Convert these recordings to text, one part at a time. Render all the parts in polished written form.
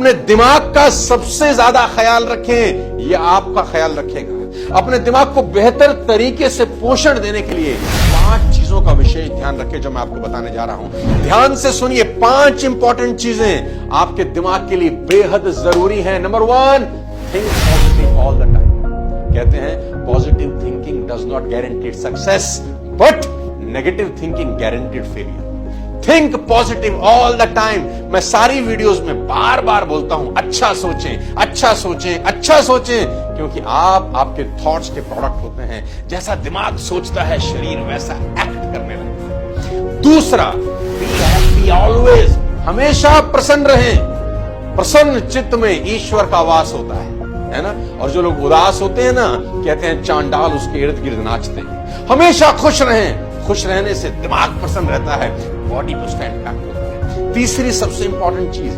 अपने दिमाग का सबसे ज्यादा ख्याल रखें, यह आपका ख्याल रखेगा। अपने दिमाग को बेहतर तरीके से पोषण देने के लिए 5 चीजों का विशेष ध्यान रखें, जो मैं आपको बताने जा रहा हूं। ध्यान से सुनिए, 5 इंपॉर्टेंट चीजें आपके दिमाग के लिए बेहद जरूरी हैं। Number 1, think positive all the time. कहते हैं positive thinking does not guarantee success, but negative thinking guaranteed failure. Think positive all the time. मैं सारी वीडियोस में बार बार बोलता हूं, अच्छा सोचें, अच्छा सोचें, अच्छा सोचें, क्योंकि आप आपके थॉट्स के प्रोडक्ट होते हैं। जैसा दिमाग सोचता है, शरीर वैसा एक्ट करने लगता है। दूसरा, बी हैप्पी ऑलवेज। हमेशा प्रसन्न रहें। प्रसन्न चित्त में ईश्वर का वास होता है ना। और जो लोग उदास होते हैं ना, कहते हैं चांडाल उसके इर्द गिर्द नाचते हैं। हमेशा खुश रहें। खुश रहने से दिमाग प्रसन्न रहता है, बॉडी को उसका इम्पैक्ट होता है। तीसरी सबसे इंपॉर्टेंट चीज,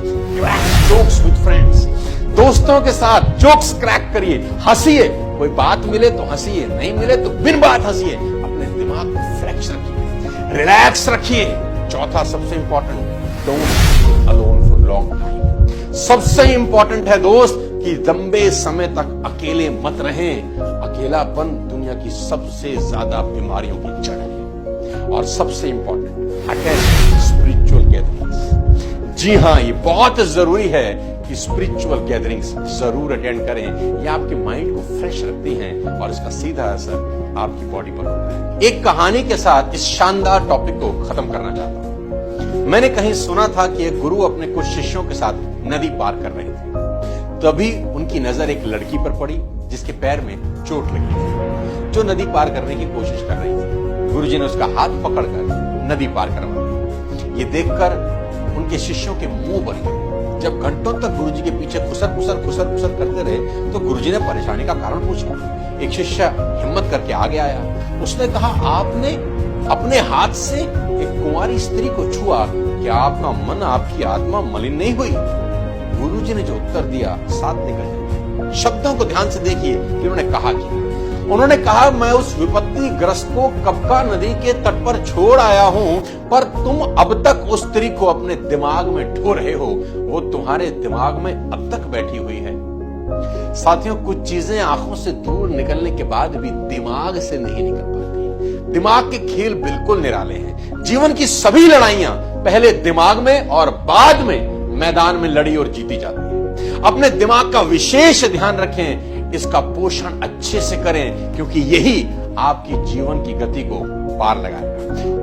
जोक्स विद फ्रेंड्स। दोस्तों के साथ जोक्स क्रैक करिए, हंसिए। कोई बात मिले तो हंसिए, नहीं मिले तो बिन बात हंसिए। अपने दिमाग को फ्रेश रखिए, रिलैक्स रखिए। चौथा सबसे important, don't alone for long time. सबसे इंपॉर्टेंट है दोस्त कि लंबे समय तक अकेले मत रहें। अकेलापन दुनिया की सबसे ज्यादा बीमारियों की जड़ है। और सबसे इंपॉर्टेंट, अटेंड स्पिरिचुअल गैदरिंग्स। जी हां, ये बहुत जरूरी है कि स्पिरिचुअल गैदरिंग्स जरूर अटेंड करें। ये आपके माइंड को फ्रेश रखती हैं और इसका सीधा असर आपकी बॉडी पर होता है। एक कहानी के साथ इस शानदार टॉपिक को खत्म करना चाहता हूं। मैंने कहीं सुना था कि एक गुरु अपने कुछ शिष्यों के साथ नदी पार कर रहे थे। तभी उनकी नजर एक लड़की पर पड़ी जिसके पैर में चोट लगी थी, जो नदी पार करने की कोशिश कर रही थी। गुरुजी ने उसका हाथ पकड़कर नदी पार करवा दी। ये देखकर उनके शिष्यों के मुंह बन गए। जब घंटों तक गुरुजी के पीछे खुसर करते रहे तो गुरुजी ने परेशानी का कारण पूछा। एक शिष्य हिम्मत करके आगे आया। उसने कहा, आपने अपने हाथ से एक कुंवारी स्त्री को छुआ, क्या आपका मन, आपकी आत्मा मलिन नहीं हुई? गुरुजी ने जो उत्तर दिया, साथ निकल जाए। शब्दों को ध्यान से देखिए कि उन्होंने कहा क्या। उन्होंने कहा, मैं उस विपत्ति ग्रस्त को कबका नदी के तट पर छोड़ आया हूं, पर तुम अब तक उस स्त्री को अपने दिमाग में ढो रहे हो। वो तुम्हारे दिमाग में अब तक बैठी हुई है। साथियों, कुछ चीजें आंखों से दूर निकलने के बाद भी दिमाग से नहीं निकल पाती। दिमाग के खेल बिल्कुल निराले हैं। जीवन की सभी लड़ाइयां पहले दिमाग में और बाद में मैदान में लड़ी और जीती जाती है। अपने दिमाग का विशेष ध्यान रखें, इसका पोषण अच्छे से करें, क्योंकि यही आपकी जीवन की गति को पार लगाएगा।